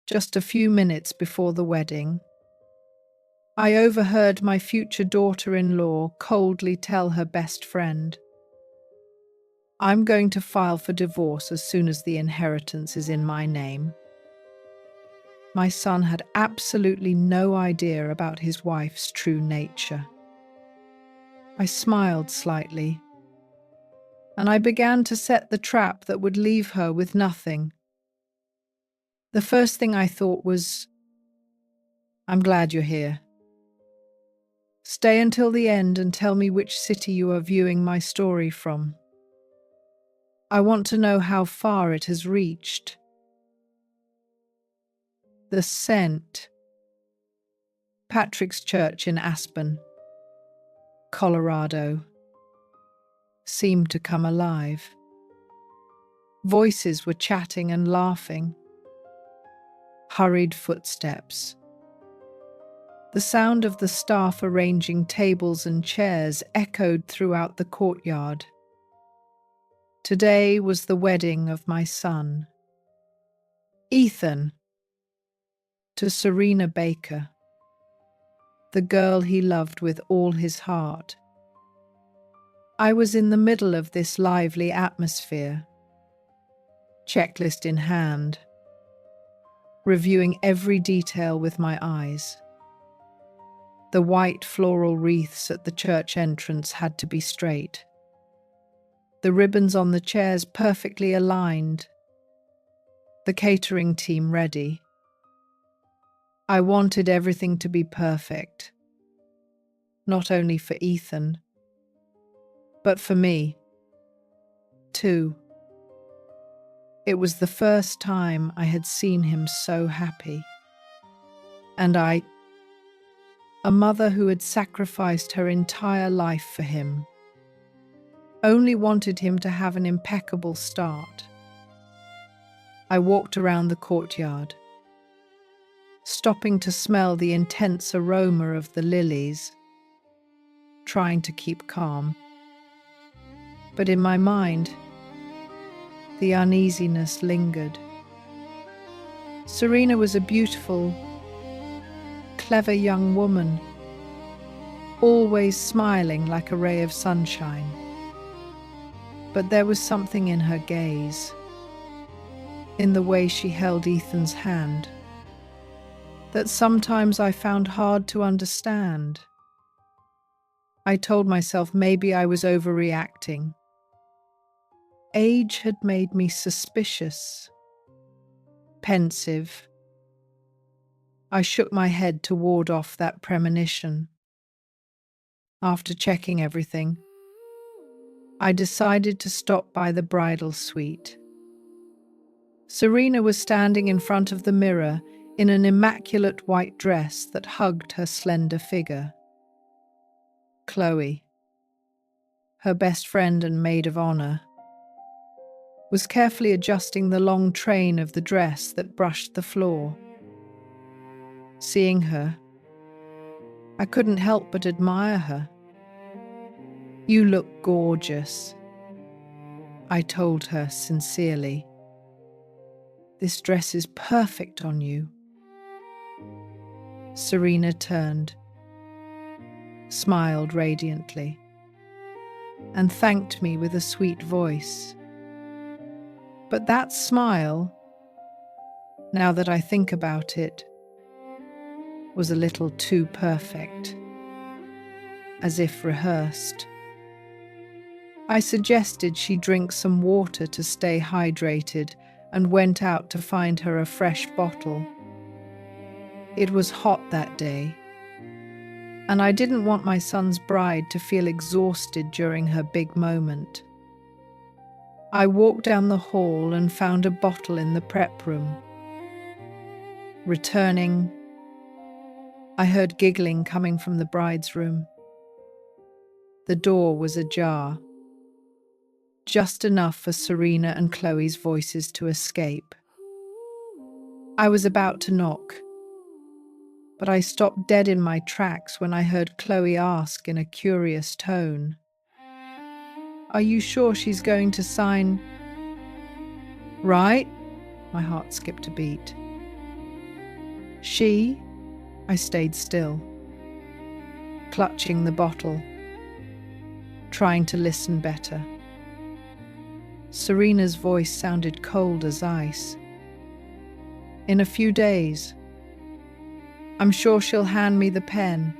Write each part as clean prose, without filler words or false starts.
Just a few minutes before the wedding, I overheard my future daughter-in-law coldly tell her best friend, "I'm going to file for divorce as soon as the inheritance is in my name." My son had absolutely no idea about his wife's true nature. I smiled slightly, and I began to set the trap that would leave her with nothing. The first thing I thought was, "I'm glad you're here. Stay until the end and tell me which city you are viewing my story from. I want to know how far it has reached." The scent. Patrick's Church in Aspen, Colorado, seemed to come alive. Voices were chatting and laughing. Hurried footsteps. The sound of the staff arranging tables and chairs echoed throughout the courtyard. Today was the wedding of my son, Ethan, to Serena Baker, the girl he loved with all his heart. I was in the middle of this lively atmosphere, checklist in hand, reviewing every detail with my eyes. The white floral wreaths at the church entrance had to be straight. The ribbons on the chairs perfectly aligned. The catering team ready. I wanted everything to be perfect, not only for Ethan, but for me, too. It was the first time I had seen him so happy. And I, a mother who had sacrificed her entire life for him, only wanted him to have an impeccable start. I walked around the courtyard, stopping to smell the intense aroma of the lilies, trying to keep calm. But in my mind, the uneasiness lingered. Serena was a beautiful, clever young woman, always smiling like a ray of sunshine. But there was something in her gaze, in the way she held Ethan's hand, that sometimes I found hard to understand. I told myself maybe I was overreacting. Age had made me suspicious, pensive. I shook my head to ward off that premonition. After checking everything, I decided to stop by the bridal suite. Serena was standing in front of the mirror in an immaculate white dress that hugged her slender figure. Chloe, her best friend and maid of honor, was carefully adjusting the long train of the dress that brushed the floor. Seeing her, I couldn't help but admire her. "You look gorgeous," I told her sincerely. "This dress is perfect on you." Serena turned, smiled radiantly, and thanked me with a sweet voice. But that smile, now that I think about it, was a little too perfect, as if rehearsed. I suggested she drink some water to stay hydrated and went out to find her a fresh bottle. It was hot that day, and I didn't want my son's bride to feel exhausted during her big moment. I walked down the hall and found a bottle in the prep room. Returning, I heard giggling coming from the bride's room. The door was ajar, just enough for Serena and Chloe's voices to escape. I was about to knock, but I stopped dead in my tracks when I heard Chloe ask in a curious tone, "Are you sure she's going to sign?" "Right?" My heart skipped a beat. She? I stayed still, clutching the bottle, trying to listen better. Serena's voice sounded cold as ice. In a few days. I'm sure she'll hand me the pen.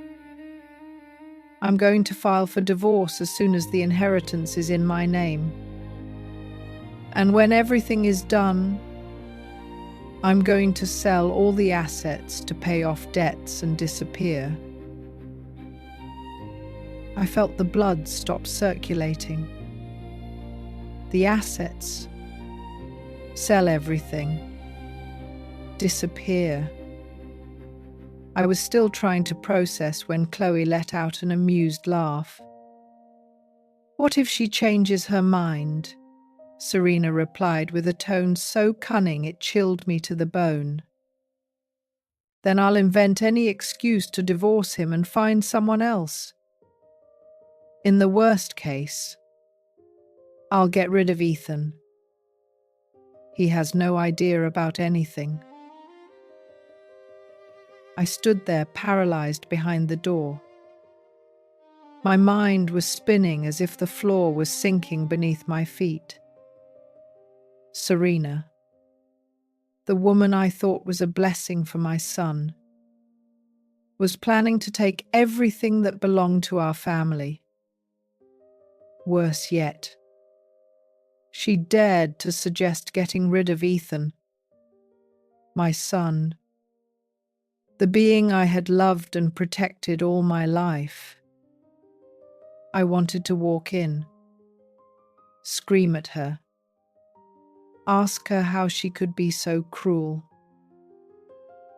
I'm going to file for divorce as soon as the inheritance is in my name. And when everything is done, I'm going to sell all the assets to pay off debts and disappear. I felt the blood stop circulating. The assets. Sell everything. Disappear. I was still trying to process when Chloe let out an amused laugh. What if she changes her mind? Serena replied with a tone so cunning it chilled me to the bone. Then I'll invent any excuse to divorce him and find someone else. In the worst case, I'll get rid of Ethan. He has no idea about anything. I stood there paralyzed behind the door. My mind was spinning as if the floor was sinking beneath my feet. Serena, the woman I thought was a blessing for my son, was planning to take everything that belonged to our family. Worse yet, she dared to suggest getting rid of Ethan, my son, the being I had loved and protected all my life. I wanted to walk in, scream at her, ask her how she could be so cruel.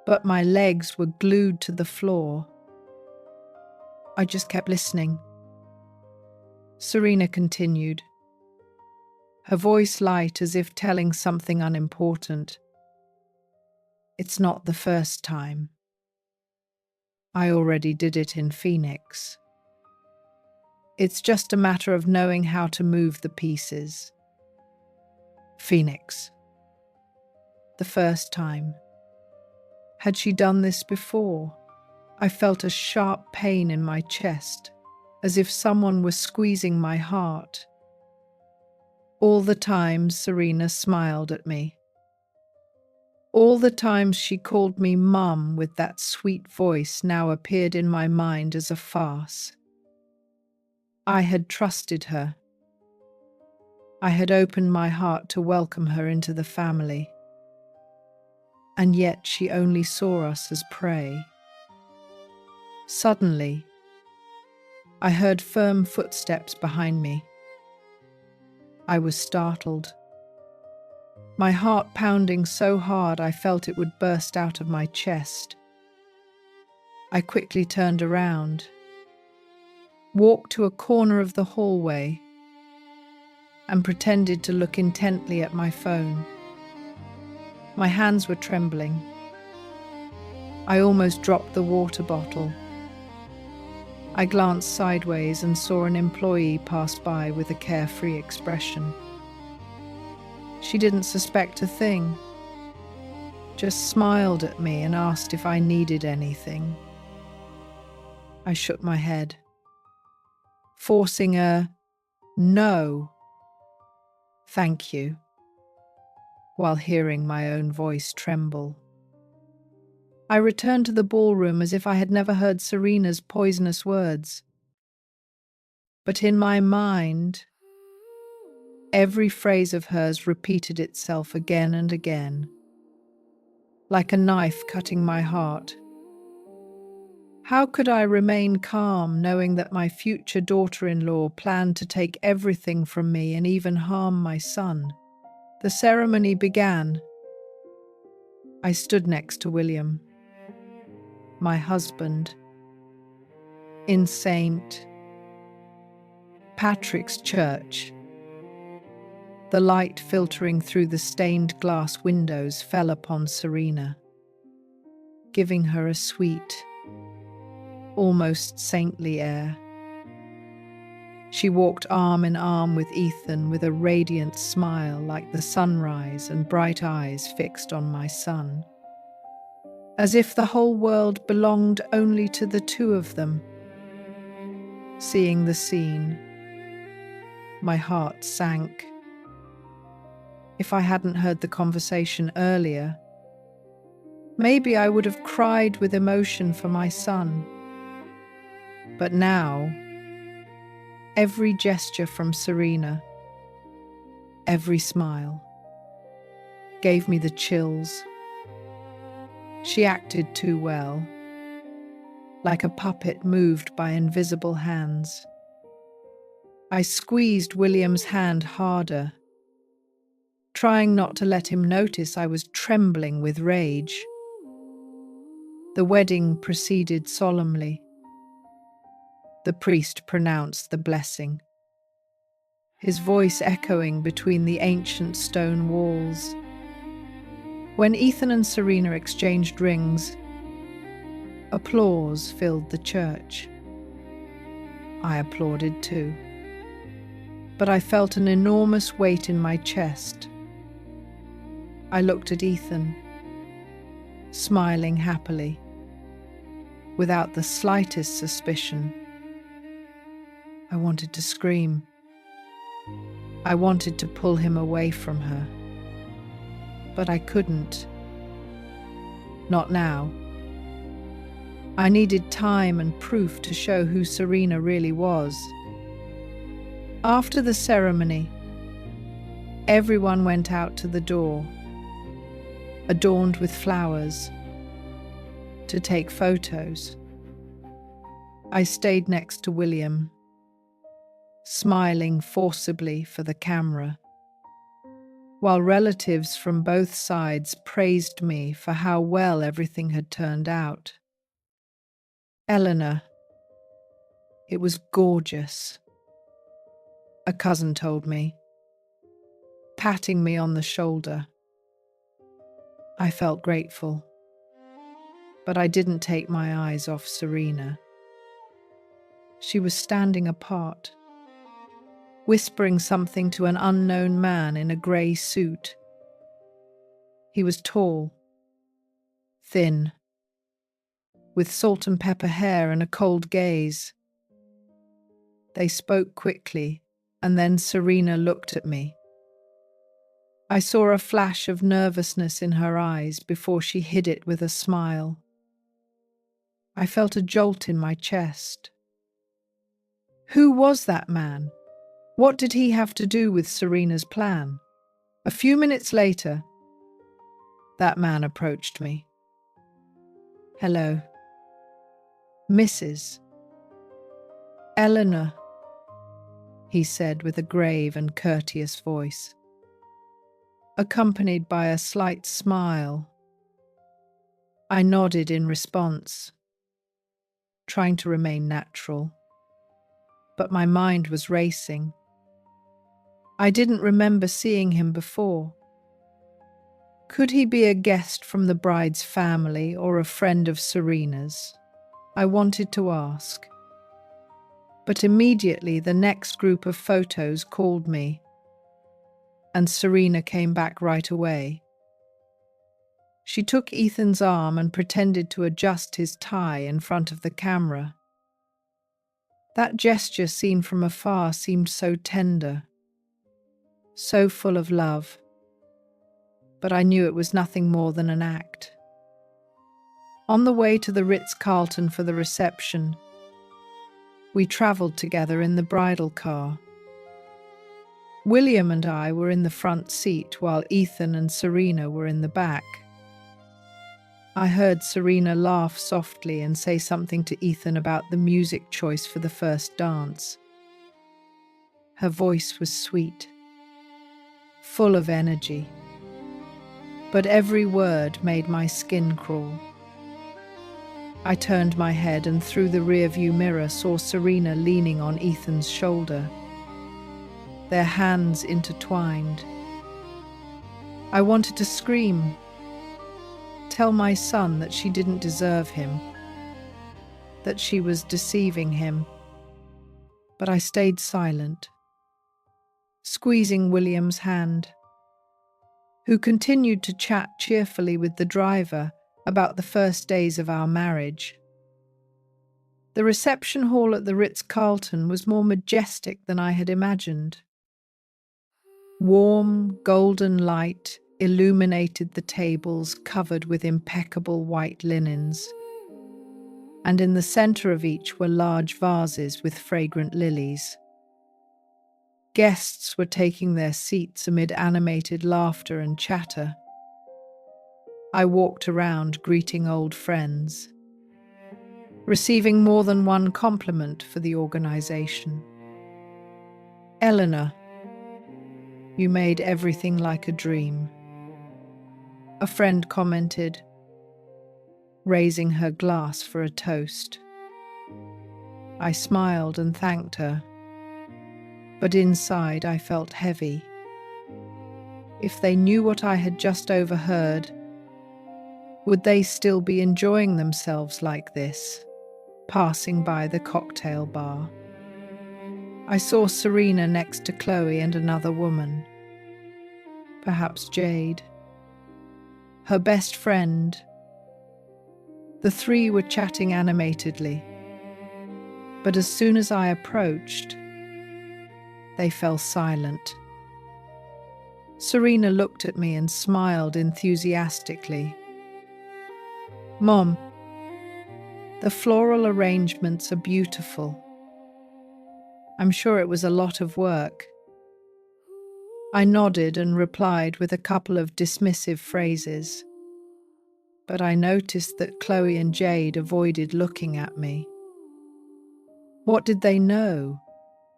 But my legs were glued to the floor. I just kept listening. Serena continued, her voice light as if telling something unimportant. It's not the first time. I already did it in Phoenix. It's just a matter of knowing how to move the pieces. Phoenix. The first time. Had she done this before? I felt a sharp pain in my chest, as if someone was squeezing my heart. All the times Serena smiled at me. All the times she called me Mum with that sweet voice now appeared in my mind as a farce. I had trusted her. I had opened my heart to welcome her into the family. And yet she only saw us as prey. Suddenly, I heard firm footsteps behind me. I was startled. My heart pounding so hard I felt it would burst out of my chest. I quickly turned around, walked to a corner of the hallway, and pretended to look intently at my phone. My hands were trembling. I almost dropped the water bottle. I glanced sideways and saw an employee pass by with a carefree expression. She didn't suspect a thing, just smiled at me and asked if I needed anything. I shook my head, forcing a "No, thank you," while hearing my own voice tremble. I returned to the ballroom as if I had never heard Serena's poisonous words. But in my mind, every phrase of hers repeated itself again and again, like a knife cutting my heart. How could I remain calm knowing that my future daughter-in-law planned to take everything from me and even harm my son? The ceremony began. I stood next to William, my husband, in St. Patrick's Church. The light filtering through the stained glass windows fell upon Serena, giving her a sweet, almost saintly air. She walked arm in arm with Ethan with a radiant smile like the sunrise and bright eyes fixed on my son. as if the whole world belonged only to the two of them. Seeing the scene, my heart sank. If I hadn't heard the conversation earlier, maybe I would have cried with emotion for my son. But now, every gesture from Serena, every smile, gave me the chills. She acted too well, like a puppet moved by invisible hands. I squeezed William's hand harder, trying not to let him notice I was trembling with rage. The wedding proceeded solemnly. The priest pronounced the blessing, his voice echoing between the ancient stone walls. When Ethan and Serena exchanged rings, applause filled the church. I applauded too, but I felt an enormous weight in my chest. I looked at Ethan, smiling happily, without the slightest suspicion. I wanted to scream. I wanted to pull him away from her, but I couldn't. Not now. I needed time and proof to show who Serena really was. After the ceremony, everyone went out to the door, adorned with flowers, to take photos. I stayed next to William, smiling forcibly for the camera, while relatives from both sides praised me for how well everything had turned out. Eleanor, it was gorgeous, a cousin told me, patting me on the shoulder. I felt grateful, but I didn't take my eyes off Serena. She was standing apart, whispering something to an unknown man in a grey suit. He was tall, thin, with salt and pepper hair and a cold gaze. They spoke quickly, and then Serena looked at me. I saw a flash of nervousness in her eyes before she hid it with a smile. I felt a jolt in my chest. Who was that man? What did he have to do with Serena's plan? A few minutes later, that man approached me. Hello. Mrs. Eleanor, he said with a grave and courteous voice, accompanied by a slight smile. I nodded in response, trying to remain natural, but my mind was racing. I didn't remember seeing him before. Could he be a guest from the bride's family or a friend of Serena's? I wanted to ask. But immediately the next group of photos called me, and Serena came back right away. She took Ethan's arm and pretended to adjust his tie in front of the camera. That gesture seen from afar seemed so tender, so full of love, but I knew it was nothing more than an act. On the way to the Ritz-Carlton for the reception, we travelled together in the bridal car. William and I were in the front seat while Ethan and Serena were in the back. I heard Serena laugh softly and say something to Ethan about the music choice for the first dance. Her voice was sweet, full of energy, but every word made my skin crawl. I turned my head and through the rearview mirror saw Serena leaning on Ethan's shoulder, their hands intertwined. I wanted to scream, tell my son that she didn't deserve him, that she was deceiving him, but I stayed silent, squeezing William's hand, who continued to chat cheerfully with the driver about the first days of our marriage. The reception hall at the Ritz-Carlton was more majestic than I had imagined. Warm, golden light illuminated the tables covered with impeccable white linens, and in the center of each were large vases with fragrant lilies. Guests were taking their seats amid animated laughter and chatter. I walked around greeting old friends, receiving more than one compliment for the organization. "Eleanor, you made everything like a dream," a friend commented, raising her glass for a toast. I smiled and thanked her, but inside I felt heavy. If they knew what I had just overheard, would they still be enjoying themselves like this, passing by the cocktail bar? I saw Serena next to Chloe and another woman, perhaps Jade, her best friend. The three were chatting animatedly, but as soon as I approached, they fell silent. Serena looked at me and smiled enthusiastically. "Mom, the floral arrangements are beautiful. I'm sure it was a lot of work." I nodded and replied with a couple of dismissive phrases, but I noticed that Chloe and Jade avoided looking at me. What did they know?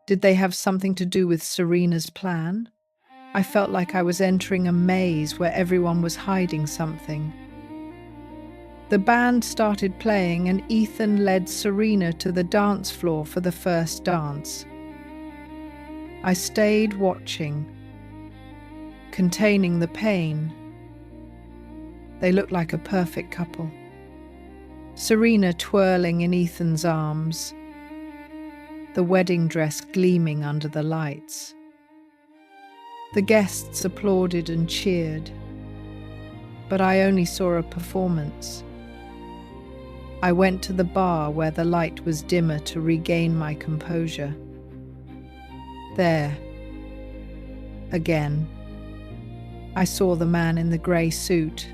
Did they have something to do with Serena's plan? I felt like I was entering a maze where everyone was hiding something. The band started playing and Ethan led Serena to the dance floor for the first dance. I stayed watching, containing the pain. They looked like a perfect couple. Serena twirling in Ethan's arms, the wedding dress gleaming under the lights. The guests applauded and cheered, but I only saw a performance. I went to the bar where the light was dimmer to regain my composure. There, again, I saw the man in the grey suit.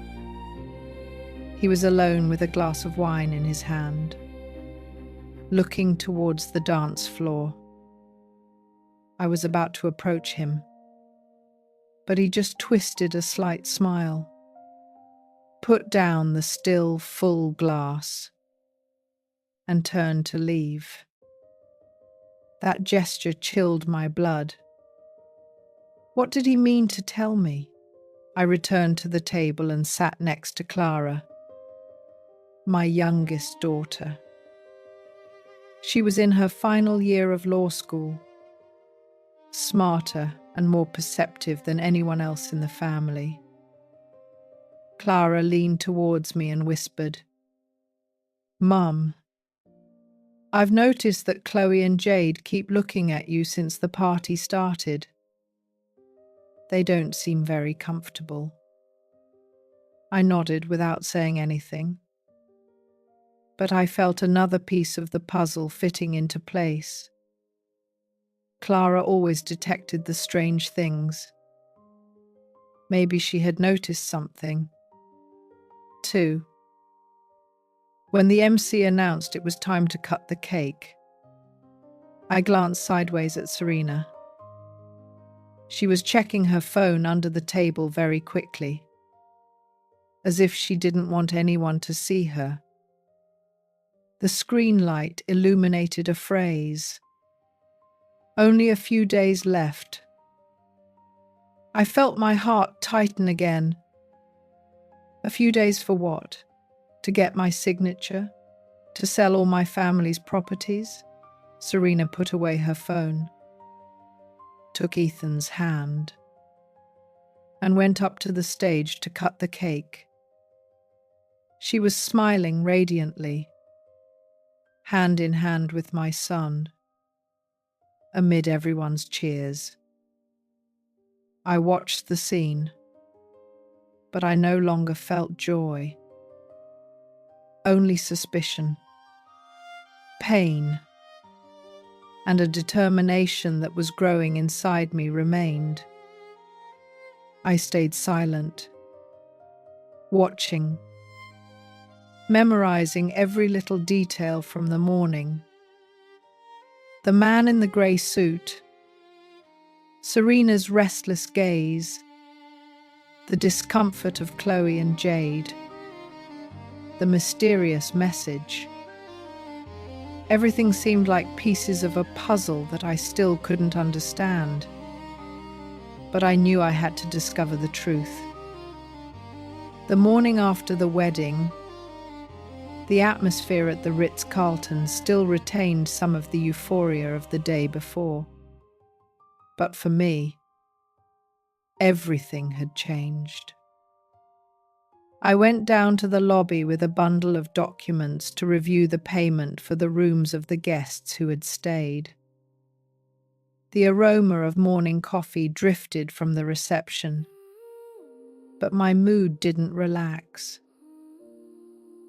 He was alone with a glass of wine in his hand, looking towards the dance floor. I was about to approach him, but he just twisted a slight smile, put down the still, full glass, and turned to leave. That gesture chilled my blood. What did he mean to tell me? I returned to the table and sat next to Clara, my youngest daughter. She was in her final year of law school, smarter and more perceptive than anyone else in the family. Clara leaned towards me and whispered, "Mum, I've noticed that Chloe and Jade keep looking at you since the party started. They don't seem very comfortable." I nodded without saying anything, but I felt another piece of the puzzle fitting into place. Clara always detected the strange things. Maybe she had noticed something, too. When the MC announced it was time to cut the cake, I glanced sideways at Serena. She was checking her phone under the table very quickly, as if she didn't want anyone to see her. The screen light illuminated a phrase, "Only a few days left." I felt my heart tighten again. A few days for what? To get my signature? To sell all my family's properties? Serena put away her phone, took Ethan's hand, and went up to the stage to cut the cake. She was smiling radiantly, hand in hand with my son, amid everyone's cheers. I watched the scene, but I no longer felt joy. only suspicion, pain, and a determination that was growing inside me remained. I stayed silent, watching, memorizing every little detail from the morning. The man in the grey suit, Serena's restless gaze, the discomfort of Chloe and Jade, the mysterious message. Everything seemed like pieces of a puzzle that I still couldn't understand. But I knew I had to discover the truth. The morning after the wedding, the atmosphere at the Ritz-Carlton still retained some of the euphoria of the day before. But for me, everything had changed. I went down to the lobby with a bundle of documents to review the payment for the rooms of the guests who had stayed. The aroma of morning coffee drifted from the reception, but my mood didn't relax.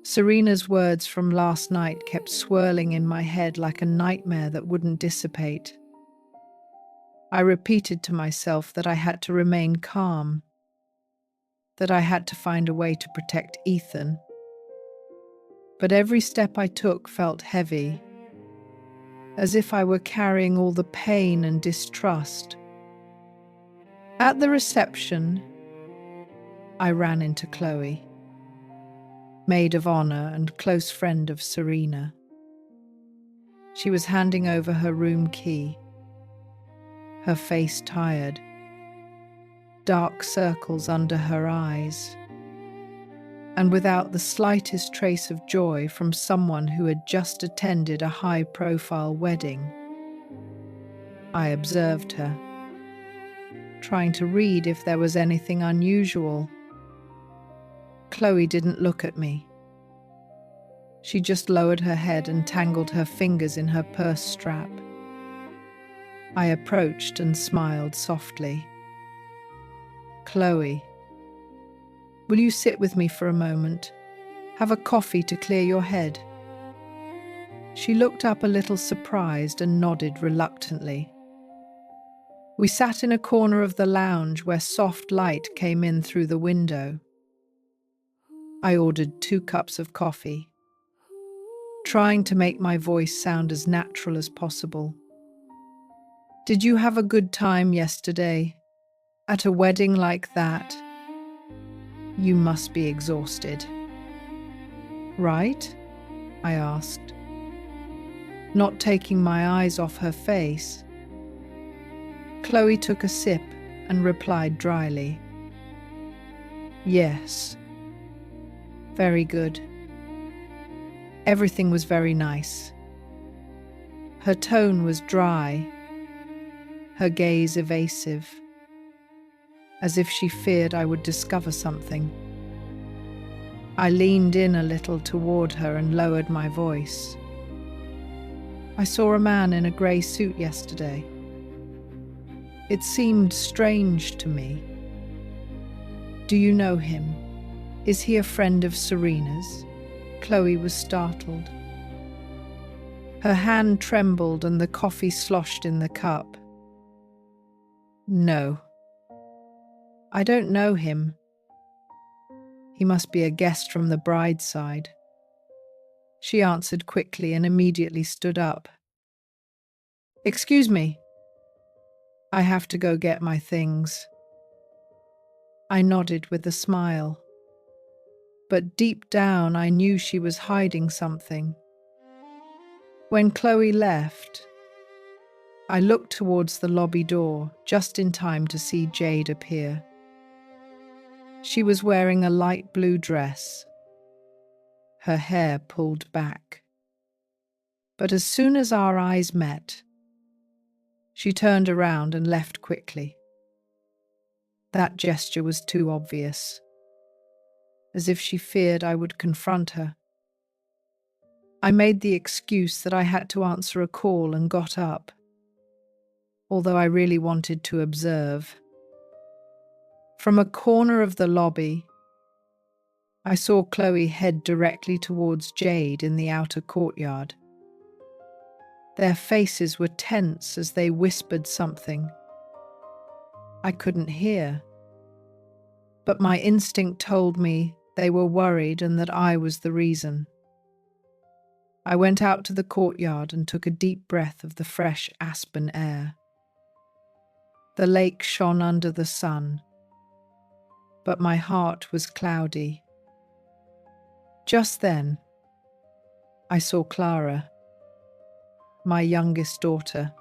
Serena's words from last night kept swirling in my head like a nightmare that wouldn't dissipate. I repeated to myself that I had to remain calm, that I had to find a way to protect Ethan. But every step I took felt heavy, as if I were carrying all the pain and distrust. At the reception, I ran into Chloe, maid of honor and close friend of Serena. She was handing over her room key, her face tired, dark circles under her eyes, and without the slightest trace of joy from someone who had just attended a high-profile wedding. I observed her, trying to read if there was anything unusual. Chloe didn't look at me. She just lowered her head and tangled her fingers in her purse strap. I approached and smiled softly. "Chloe, will you sit with me for a moment? Have a coffee to clear your head?" She looked up a little surprised and nodded reluctantly. We sat in a corner of the lounge where soft light came in through the window. I ordered 2 cups of coffee, trying to make my voice sound as natural as possible. "Did you have a good time yesterday? At a wedding like that? You must be exhausted." "Right?" I asked, not taking my eyes off her face. Chloe took a sip and replied dryly, "Yes. Very good. Everything was very nice." Her tone was dry, her gaze evasive, as if she feared I would discover something. I leaned in a little toward her and lowered my voice. "I saw a man in a grey suit yesterday. It seemed strange to me. Do you know him? Is he a friend of Serena's?" Chloe was startled. Her hand trembled and the coffee sloshed in the cup. "No. I don't know him. He must be a guest from the bride's side." She answered quickly and immediately stood up. "Excuse me. I have to go get my things." I nodded with a smile, but deep down I knew she was hiding something. When Chloe left, I looked towards the lobby door just in time to see Jade appear. She was wearing a light blue dress, her hair pulled back. But as soon as our eyes met, she turned around and left quickly. That gesture was too obvious, as if she feared I would confront her. I made the excuse that I had to answer a call and got up, although I really wanted to observe. From a corner of the lobby, I saw Chloe head directly towards Jade in the outer courtyard. Their faces were tense as they whispered something. I couldn't hear, but my instinct told me they were worried and that I was the reason. I went out to the courtyard and took a deep breath of the fresh aspen air. The lake shone under the sun, but my heart was cloudy. Just then, I saw Clara, my youngest daughter,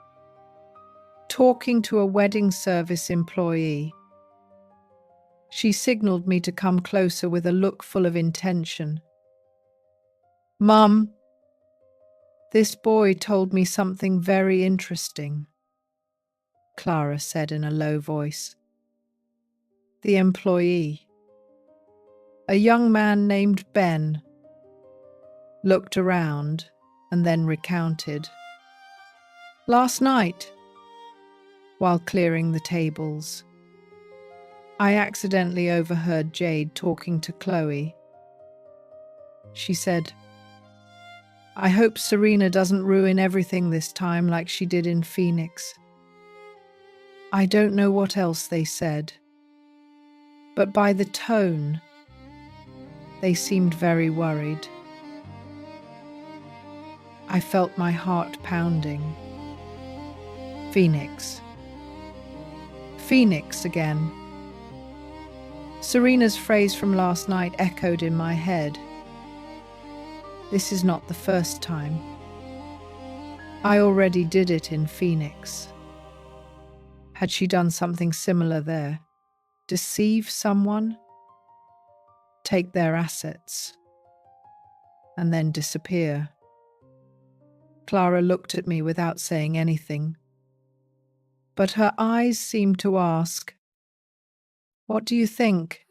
talking to a wedding service employee. She signaled me to come closer with a look full of intention. "Mum, this boy told me something very interesting," Clara said in a low voice. The employee, a young man named Ben, looked around and then recounted. "Last night, while clearing the tables, I accidentally overheard Jade talking to Chloe. She said, 'I hope Serena doesn't ruin everything this time like she did in Phoenix.' I don't know what else they said, but by the tone, they seemed very worried. I felt my heart pounding. Phoenix. Phoenix again. Serena's phrase from last night echoed in my head. This is not the first time. I already did it in Phoenix. Had she done something similar there? Deceive someone? Take their assets? And then disappear? Clara looked at me without saying anything, but her eyes seemed to ask, "What do you think?"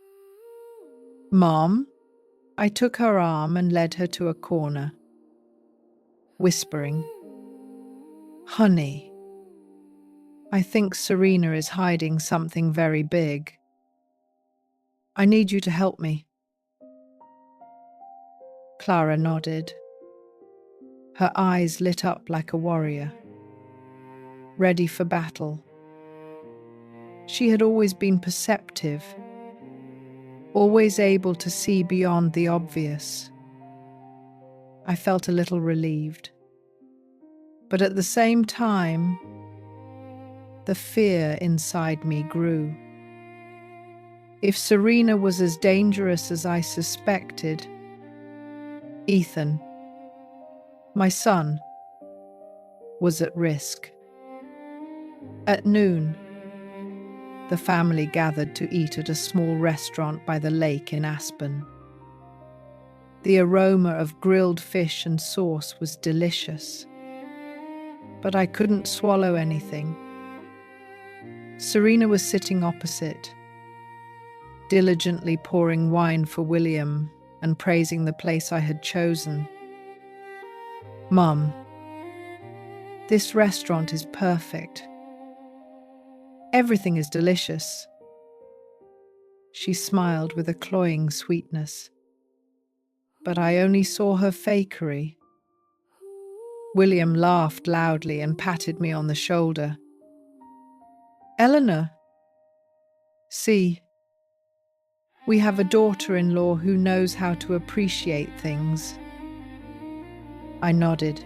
"Mom?" I took her arm and led her to a corner, whispering, "Honey, I think Serena is hiding something very big. I need you to help me." Clara nodded. Her eyes lit up like a warrior, ready for battle. She had always been perceptive, always able to see beyond the obvious. I felt a little relieved, but at the same time, the fear inside me grew. If Serena was as dangerous as I suspected, Ethan, my son, was at risk. At noon, the family gathered to eat at a small restaurant by the lake in Aspen. The aroma of grilled fish and sauce was delicious, but I couldn't swallow anything. Serena was sitting opposite, diligently pouring wine for William and praising the place I had chosen. "Mum, this restaurant is perfect. Everything is delicious." She smiled with a cloying sweetness, but I only saw her fakery. William laughed loudly and patted me on the shoulder. "Eleanor, see, we have a daughter-in-law who knows how to appreciate things." I nodded,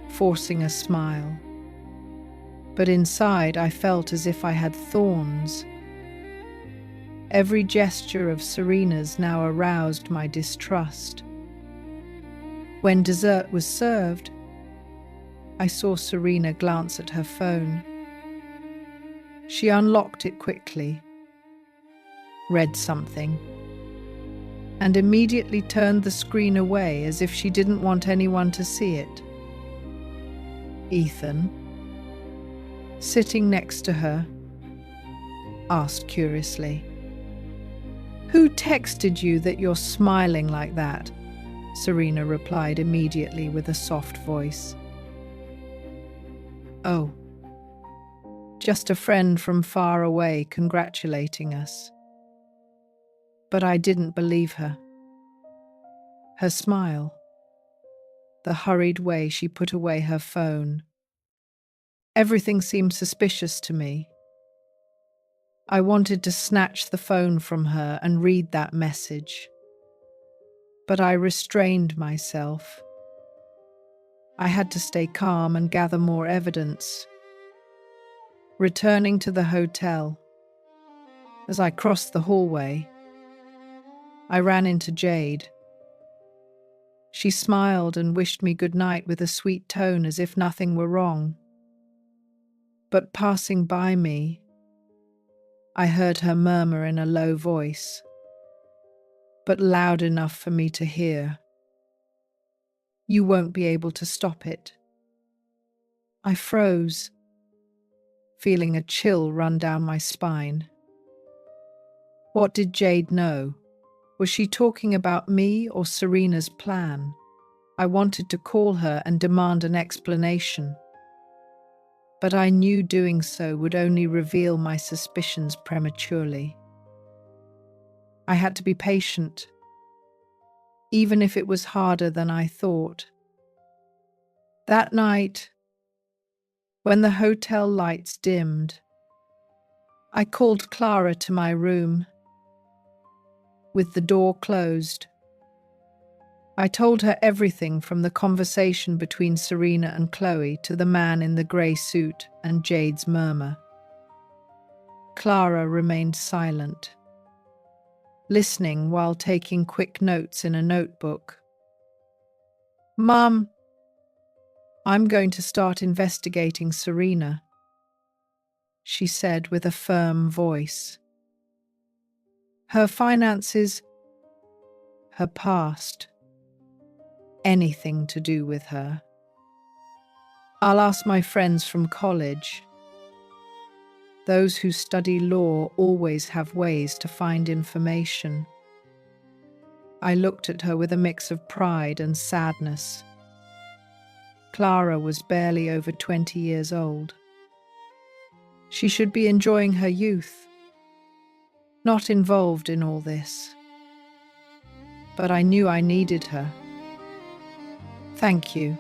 forcing a smile, but inside I felt as if I had thorns. Every gesture of Serena's now aroused my distrust. When dessert was served, I saw Serena glance at her phone. She unlocked it quickly, read something, and immediately turned the screen away as if she didn't want anyone to see it. Ethan, sitting next to her, asked curiously, "Who texted you that you're smiling like that?" Serena replied immediately with a soft voice. "Oh, just a friend from far away congratulating us." But I didn't believe her. Her smile, the hurried way she put away her phone. Everything seemed suspicious to me. I wanted to snatch the phone from her and read that message. But I restrained myself. I had to stay calm and gather more evidence. Returning to the hotel, as I crossed the hallway, I ran into Jade. She smiled and wished me good night with a sweet tone as if nothing were wrong. But passing by me, I heard her murmur in a low voice, but loud enough for me to hear, "You won't be able to stop it." I froze, feeling a chill run down my spine. What did Jade know? Was she talking about me or Serena's plan? I wanted to call her and demand an explanation, but I knew doing so would only reveal my suspicions prematurely. I had to be patient, even if it was harder than I thought. That night, when the hotel lights dimmed, I called Clara to my room. With the door closed, I told her everything from the conversation between Serena and Chloe to the man in the grey suit and Jade's murmur. Clara remained silent, listening while taking quick notes in a notebook. "Mum, I'm going to start investigating Serena," she said with a firm voice. "Her finances, her past, anything to do with her. I'll ask my friends from college. Those who study law always have ways to find information." I looked at her with a mix of pride and sadness. Clara was barely over 20 years old. She should be enjoying her youth, not involved in all this. But I knew I needed her. "Thank you.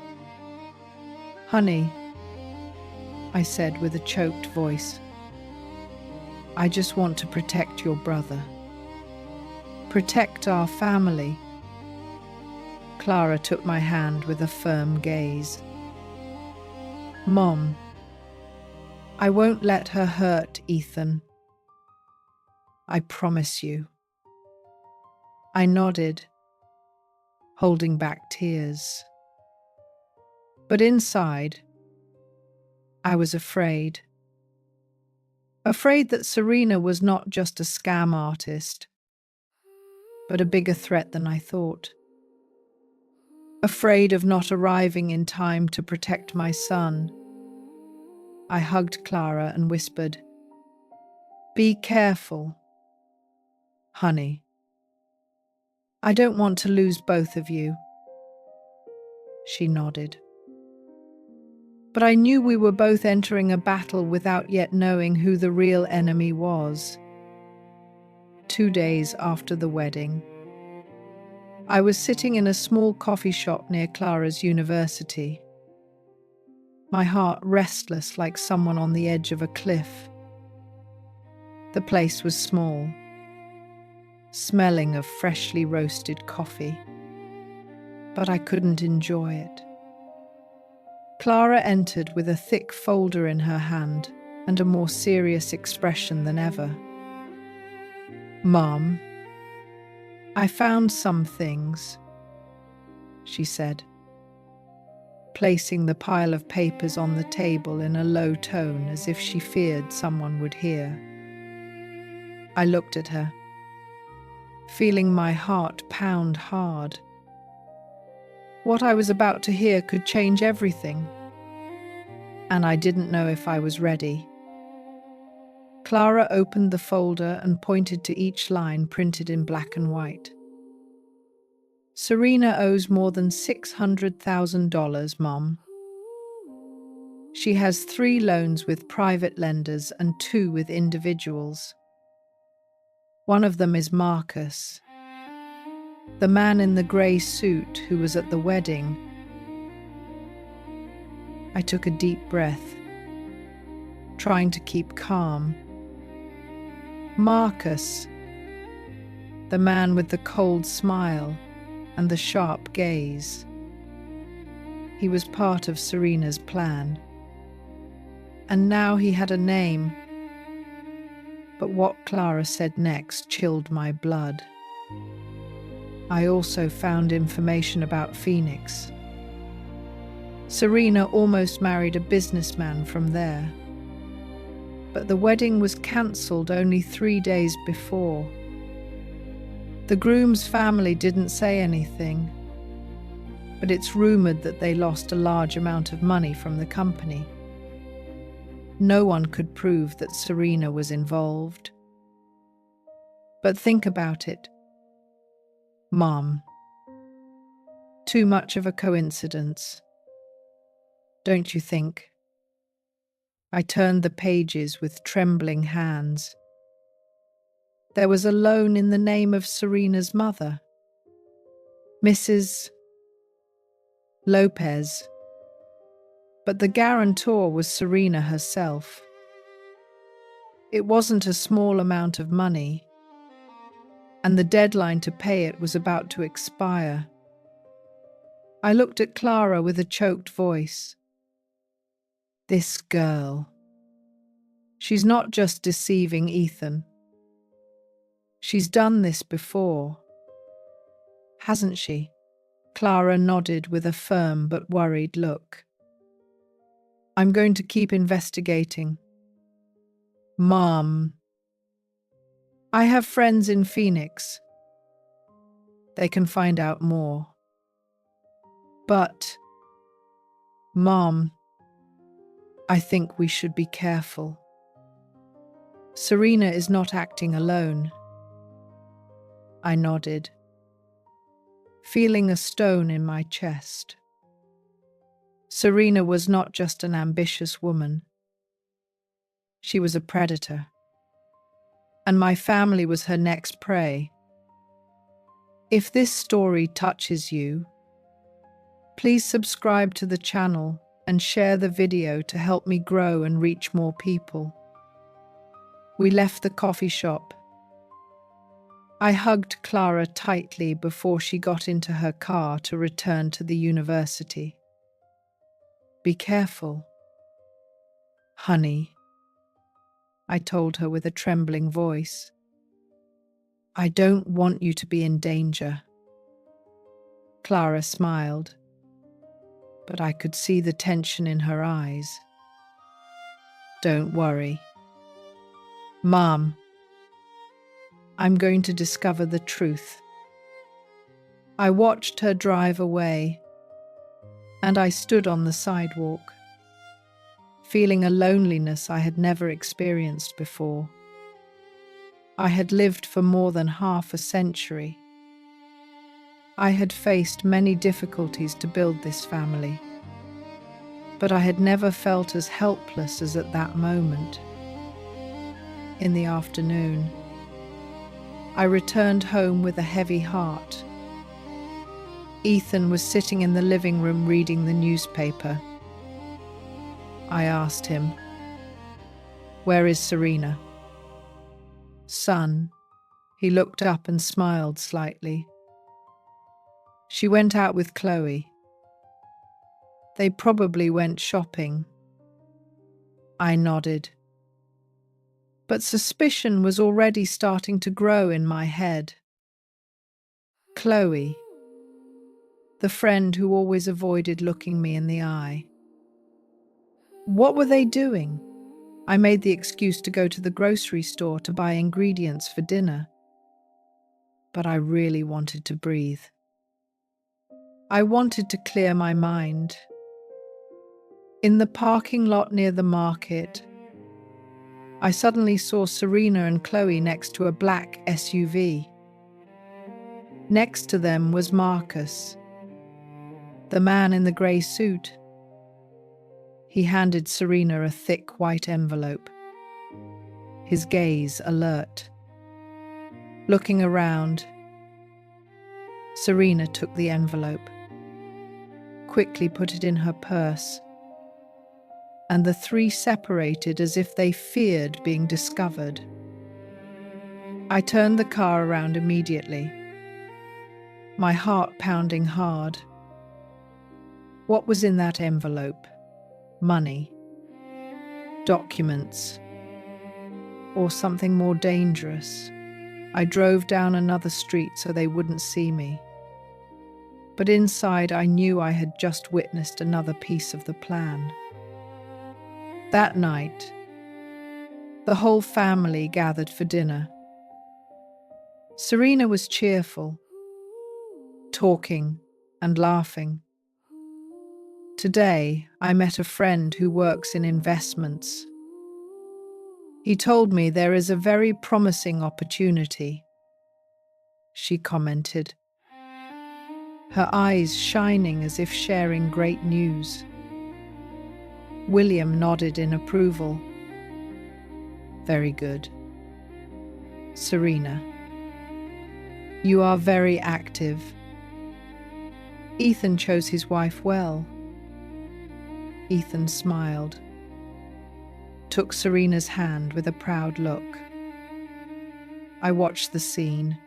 Honey," I said with a choked voice. "I just want to protect your brother. Protect our family." Clara took my hand with a firm gaze. "Mom, I won't let her hurt Ethan. I promise you." I nodded, holding back tears. But inside, I was afraid. Afraid that Serena was not just a scam artist, but a bigger threat than I thought. Afraid of not arriving in time to protect my son. I hugged Clara and whispered, "Be careful, honey. I don't want to lose both of you." She nodded. But I knew we were both entering a battle without yet knowing who the real enemy was. 2 days after the wedding, I was sitting in a small coffee shop near Clara's university, my heart restless like someone on the edge of a cliff. The place was small, smelling of freshly roasted coffee, but I couldn't enjoy it. Clara entered with a thick folder in her hand and a more serious expression than ever. "Mom, I found some things," she said, placing the pile of papers on the table in a low tone as if she feared someone would hear. I looked at her, feeling my heart pound hard. What I was about to hear could change everything, and I didn't know if I was ready. Clara opened the folder and pointed to each line printed in black and white. "Serena owes more than $600,000, Mom. She has 3 loans with private lenders and 2 with individuals. One of them is Marcus, the man in the grey suit who was at the wedding. I took a deep breath, trying to keep calm. Marcus, the man with the cold smile and the sharp gaze. He was part of Serena's plan. And now he had a name. But what Clara said next chilled my blood. I also found information about Phoenix. Serena almost married a businessman from there. But the wedding was cancelled only 3 days before. The groom's family didn't say anything, but it's rumoured that they lost a large amount of money from the company. No one could prove that Serena was involved. But think about it, Mom. Too much of a coincidence, don't you think? I turned the pages with trembling hands. There was a loan in the name of Serena's mother, Mrs. Lopez, but the guarantor was Serena herself. It wasn't a small amount of money, and the deadline to pay it was about to expire. I looked at Clara with a choked voice. This girl. She's not just deceiving Ethan. She's done this before, hasn't she? Clara nodded with a firm but worried look. I'm going to keep investigating. Mom, I have friends in Phoenix. They can find out more. But, Mom, I think we should be careful. Serena is not acting alone. I nodded, feeling a stone in my chest. Serena was not just an ambitious woman. She was a predator. And my family was her next prey. If this story touches you, please subscribe to the channel and share the video to help me grow and reach more people. We left the coffee shop. I hugged Clara tightly before she got into her car to return to the university. Be careful, honey, I told her with a trembling voice. I don't want you to be in danger. Clara smiled, but I could see the tension in her eyes. Don't worry. Mom, I'm going to discover the truth. I watched her drive away, and I stood on the sidewalk, feeling a loneliness I had never experienced before. I had lived for more than half a century. I had faced many difficulties to build this family, but I had never felt as helpless as at that moment. In the afternoon, I returned home with a heavy heart. Ethan was sitting in the living room reading the newspaper. I asked him, "Where is Serena?" "Son." He looked up and smiled slightly. "She went out with Chloe. They probably went shopping." I nodded. But suspicion was already starting to grow in my head. Chloe, the friend who always avoided looking me in the eye. What were they doing? I made the excuse to go to the grocery store to buy ingredients for dinner. But I really wanted to breathe. I wanted to clear my mind. In the parking lot near the market, I suddenly saw Serena and Chloe next to a black SUV. Next to them was Marcus, the man in the grey suit. He handed Serena a thick white envelope, his gaze alert. Looking around, Serena took the envelope, quickly put it in her purse, and the three separated as if they feared being discovered. I turned the car around immediately, my heart pounding hard. What was in that envelope? Money, documents, or something more dangerous? I drove down another street so they wouldn't see me. But inside I knew I had just witnessed another piece of the plan. That night, the whole family gathered for dinner. Serena was cheerful, talking and laughing. Today, I met a friend who works in investments. He told me there is a very promising opportunity, she commented, her eyes shining as if sharing great news. William nodded in approval. Very good. Serena, you are very active. Ethan chose his wife well. Ethan smiled, took Serena's hand with a proud look. I watched the scene,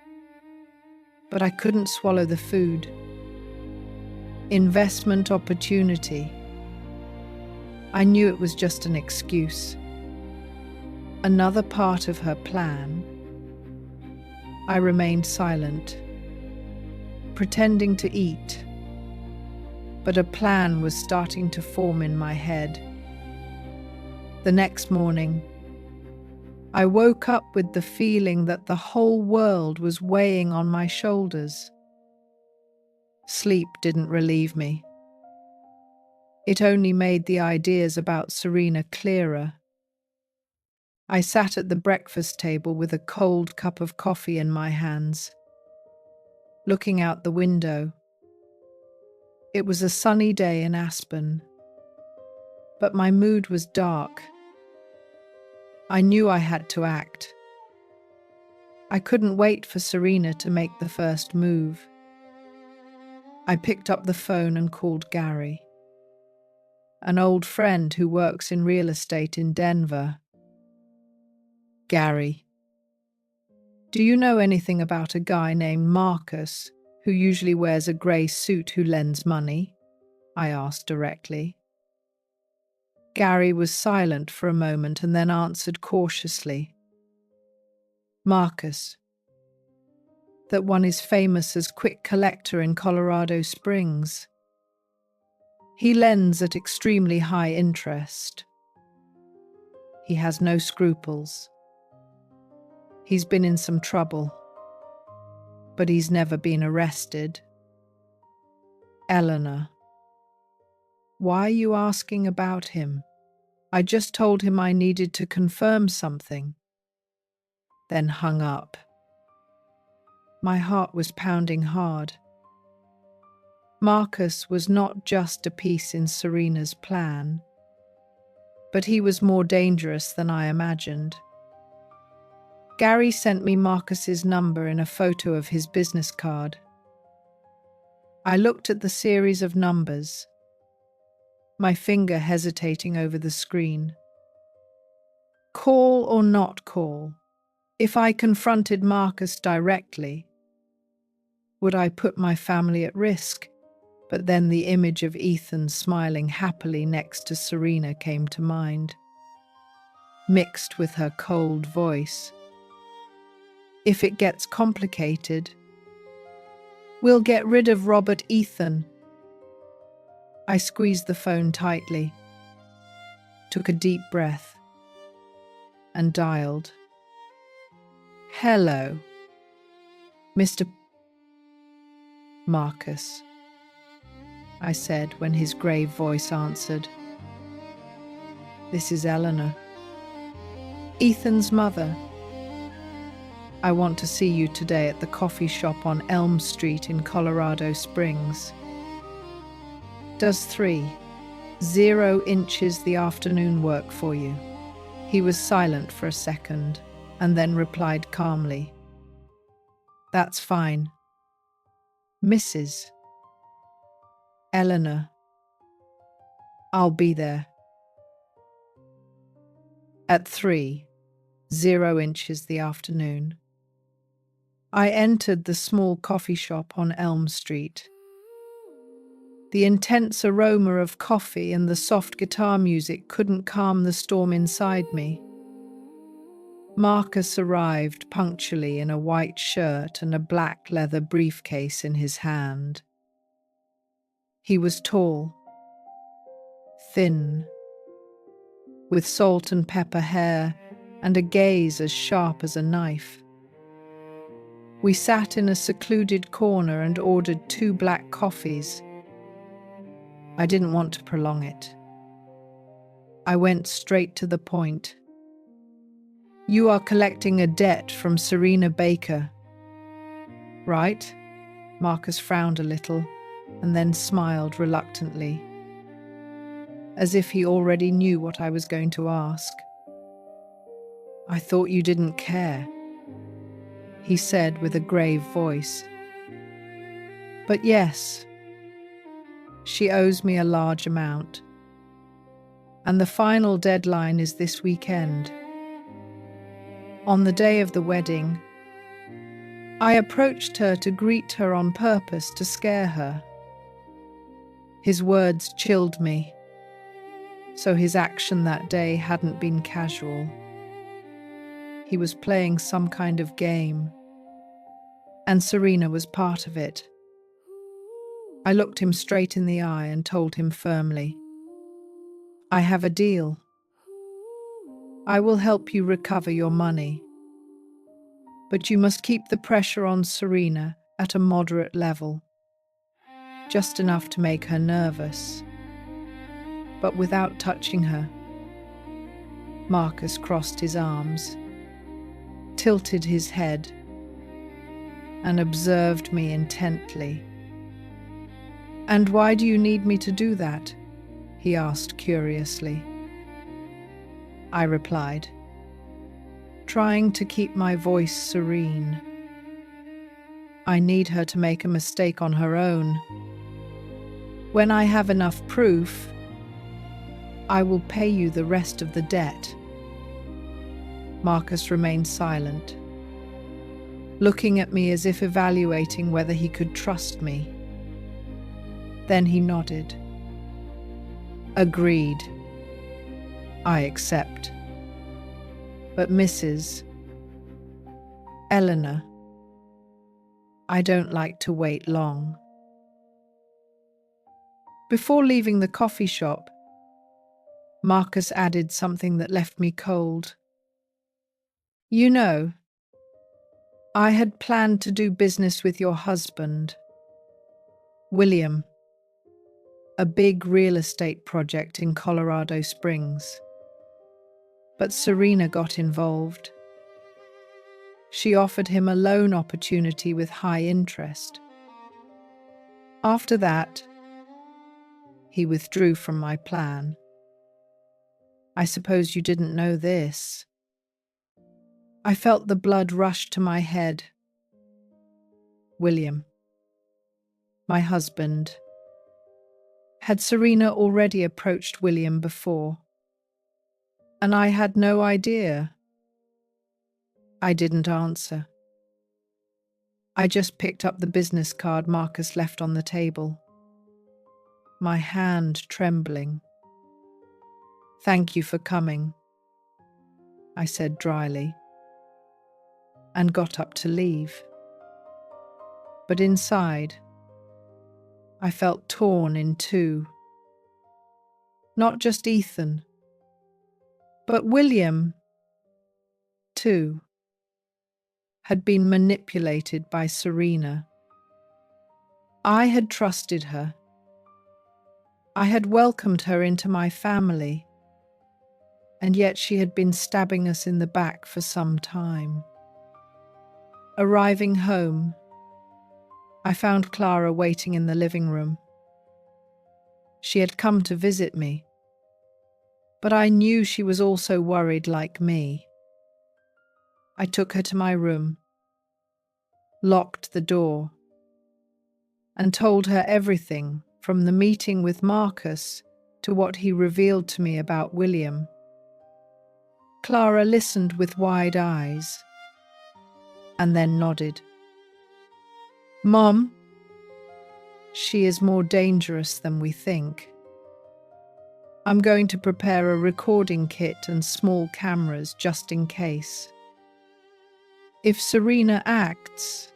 but I couldn't swallow the food. Investment opportunity. I knew it was just an excuse. Another part of her plan. I remained silent, pretending to eat, but a plan was starting to form in my head. The next morning, I woke up with the feeling that the whole world was weighing on my shoulders. Sleep didn't relieve me. It only made the ideas about Serena clearer. I sat at the breakfast table with a cold cup of coffee in my hands, looking out the window. It was a sunny day in Aspen, but my mood was dark. I knew I had to act. I couldn't wait for Serena to make the first move. I picked up the phone and called Gary, an old friend who works in real estate in Denver. Gary, do you know anything about a guy named Marcus who usually wears a grey suit who lends money? I asked directly. Gary was silent for a moment and then answered cautiously. Marcus. That one is famous as quick collector in Colorado Springs. He lends at extremely high interest. He has no scruples. He's been in some trouble, but he's never been arrested. Eleanor. Why are you asking about him? I just told him I needed to confirm something, then hung up. My heart was pounding hard. Marcus was not just a piece in Serena's plan, but he was more dangerous than I imagined. Gary sent me Marcus's number in a photo of his business card. I looked at the series of numbers, my finger hesitating over the screen. Call or not call? If I confronted Marcus directly, would I put my family at risk? But then the image of Ethan smiling happily next to Serena came to mind, mixed with her cold voice. If it gets complicated, we'll get rid of Robert Ethan. I squeezed the phone tightly, took a deep breath, and dialed. Hello, Mr. Marcus, I said when his grave voice answered. This is Eleanor, Ethan's mother. I want to see you today at the coffee shop on Elm Street in Colorado Springs. Does 3:0 inches the afternoon work for you? He was silent for a second and then replied calmly, That's fine. Mrs. Eleanor, I'll be there. At 3:00 the afternoon, I entered the small coffee shop on Elm Street. The intense aroma of coffee and the soft guitar music couldn't calm the storm inside me. Marcus arrived punctually in a white shirt and a black leather briefcase in his hand. He was tall, thin, with salt and pepper hair and a gaze as sharp as a knife. We sat in a secluded corner and ordered 2 black coffees. I didn't want to prolong it. I went straight to the point. You are collecting a debt from Serena Baker, right? Marcus frowned a little and then smiled reluctantly, as if he already knew what I was going to ask. I thought you didn't care, he said with a grave voice. But yes, she owes me a large amount, and the final deadline is this weekend. On the day of the wedding, I approached her to greet her on purpose to scare her. His words chilled me, so his action that day hadn't been casual. He was playing some kind of game, and Serena was part of it. I looked him straight in the eye and told him firmly, I have a deal. I will help you recover your money, but you must keep the pressure on Serena at a moderate level, just enough to make her nervous, but without touching her. Marcus crossed his arms, tilted his head, and observed me intently. And why do you need me to do that? He asked curiously. I replied, trying to keep my voice serene. I need her to make a mistake on her own. When I have enough proof, I will pay you the rest of the debt. Marcus remained silent, looking at me as if evaluating whether he could trust me. Then he nodded. Agreed. I accept. But Mrs. Eleanor, I don't like to wait long. Before leaving the coffee shop, Marcus added something that left me cold. You know, I had planned to do business with your husband, William, a big real estate project in Colorado Springs. But Serena got involved. She offered him a loan opportunity with high interest. After that, he withdrew from my plan. I suppose you didn't know this. I felt the blood rush to my head. William, my husband. Had Serena already approached William before? And I had no idea. I didn't answer. I just picked up the business card Marcus left on the table, my hand trembling. Thank you for coming, I said dryly, and got up to leave. But inside, I felt torn in two. Not just Ethan, but William, too, had been manipulated by Serena. I had trusted her. I had welcomed her into my family, and yet she had been stabbing us in the back for some time. Arriving home, I found Clara waiting in the living room. She had come to visit me, but I knew she was also worried like me. I took her to my room, locked the door, and told her everything from the meeting with Marcus to what he revealed to me about William. Clara listened with wide eyes and then nodded. "Mom, she is more dangerous than we think. I'm going to prepare a recording kit and small cameras just in case. If Serena acts,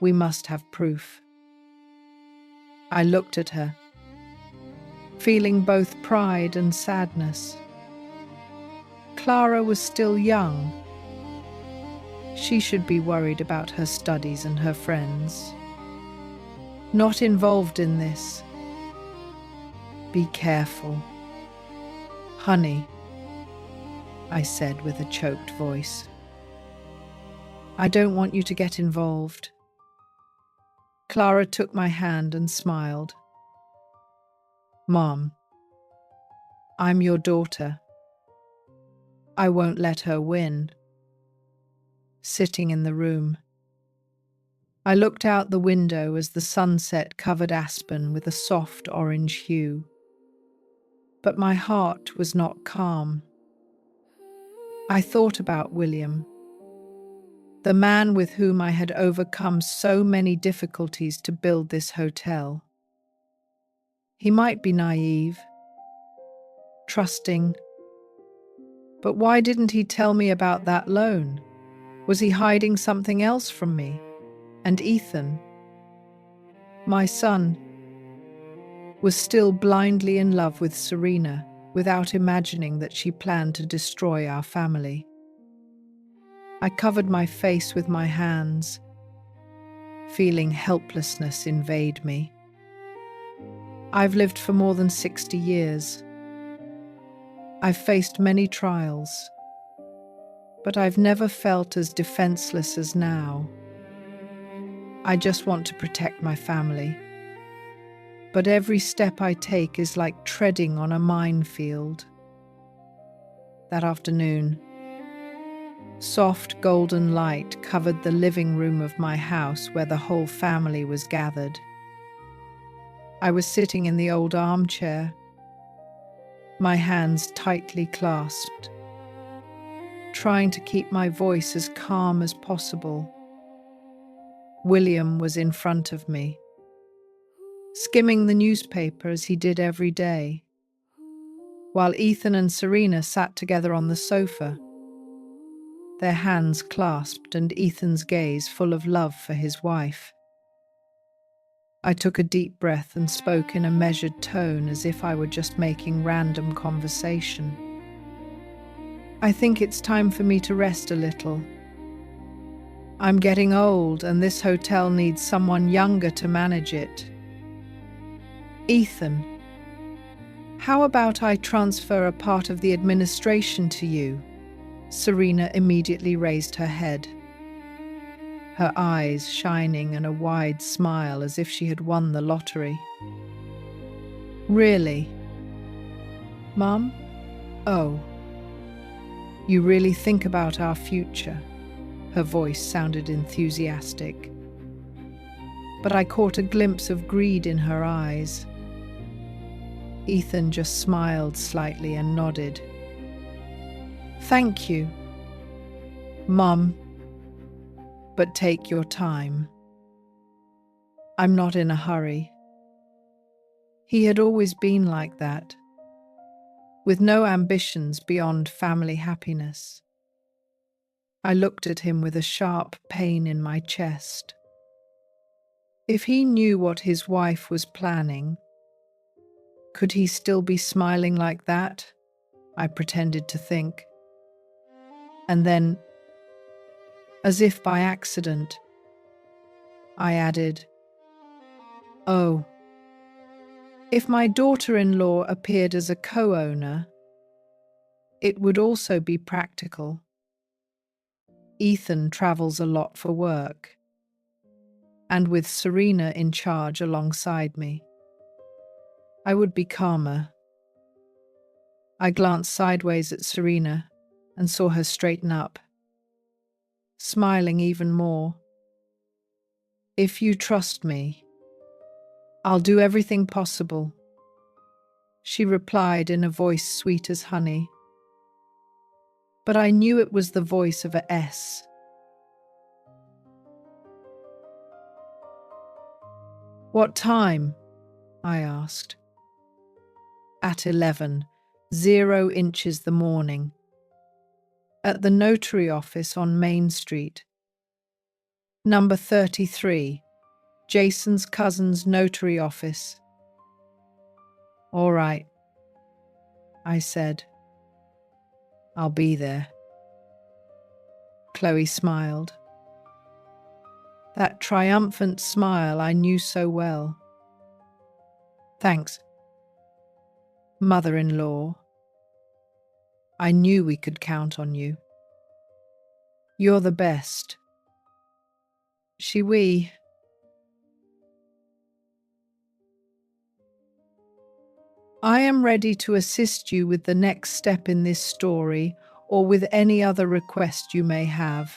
we must have proof." I looked at her, feeling both pride and sadness. Clara was still young. She should be worried about her studies and her friends. Not involved in this. Be careful. "Honey," I said with a choked voice. "I don't want you to get involved." Clara took my hand and smiled. "Mom, I'm your daughter. I won't let her win." Sitting in the room, I looked out the window as the sunset covered Aspen with a soft orange hue. But my heart was not calm. I thought about William, the man with whom I had overcome so many difficulties to build this hotel. He might be naive, trusting, but why didn't he tell me about that loan? Was he hiding something else from me? And Ethan, my son, was still blindly in love with Serena without imagining that she planned to destroy our family. I covered my face with my hands, feeling helplessness invade me. I've lived for more than 60 years. I've faced many trials, but I've never felt as defenseless as now. I just want to protect my family. But every step I take is like treading on a minefield. That afternoon, soft golden light covered the living room of my house where the whole family was gathered. I was sitting in the old armchair, my hands tightly clasped, trying to keep my voice as calm as possible. William was in front of me, skimming the newspaper as he did every day, while Ethan and Serena sat together on the sofa, their hands clasped and Ethan's gaze full of love for his wife. I took a deep breath and spoke in a measured tone as if I were just making random conversation. "I think it's time for me to rest a little. I'm getting old and this hotel needs someone younger to manage it. Ethan, how about I transfer a part of the administration to you?" Serena immediately raised her head, her eyes shining and a wide smile as if she had won the lottery. "Really? Mum? Oh, you really think about our future?" Her voice sounded enthusiastic, but I caught a glimpse of greed in her eyes. Ethan just smiled slightly and nodded. "Thank you, Mum, but take your time. I'm not in a hurry." He had always been like that, with no ambitions beyond family happiness. I looked at him with a sharp pain in my chest. If he knew what his wife was planning, could he still be smiling like that? I pretended to think. And then, as if by accident, I added, "Oh, if my daughter-in-law appeared as a co-owner, it would also be practical. Ethan travels a lot for work, and with Serena in charge alongside me, I would be calmer." I glanced sideways at Serena and saw her straighten up, smiling even more. If you trust me, I'll do everything possible, she replied in a voice sweet as honey. But I knew it was the voice of a S. What time? I asked. At 11, 0 inches the morning. At the notary office on Main Street. Number 33, Jason's cousin's notary office. All right, I said. I'll be there. Chloe smiled. That triumphant smile I knew so well. Thanks, mother-in-law. I knew we could count on you. You're the best. Oui. I am ready to assist you with the next step in this story or with any other request you may have.